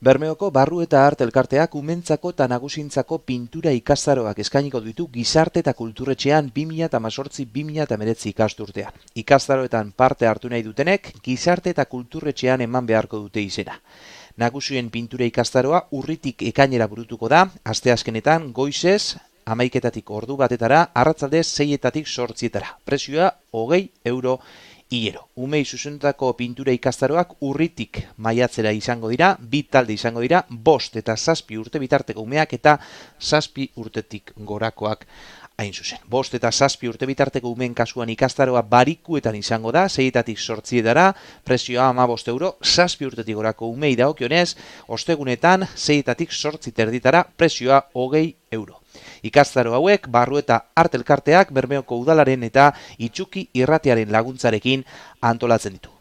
Bermeoko Barru eta Art elkarteak umentzako eta nagusintzako pintura ikastaroak eskainiko ditu Gizarte eta Kulturetxean 2018-2019 ikasturtean. Ikastaroetan parte hartu nahi dutenek Gizarte eta Kulturetxean eman beharko dute izena. Nagusien pintura ikastaroa urritik ekainera burutuko da, asteazkenetan goizez 11 ordu batetara, arratzaldez 6 zortzietara. Prezioa €20 hilero. Umei zuzendutako pintura ikastaroak urritik maiatzera izango dira, 2 talde izango dira, 5 eta 7 urte bitarteko umeak eta 7 urtetik gorakoak hain zuzen. 5 eta 7 urte bitarteko umeen kasuan ikastaroa barikuetan izango da, 6 zortzietara, prezioa €15, 7 urtetik gorako umei dagokionez, ostegunetan 6 zortzi terditara, prezioa €20. Ikastaro hauek Barru eta Art elkarteak Bermeoko udalaren eta Itxuki irratiaren laguntzarekin antolatzen ditu.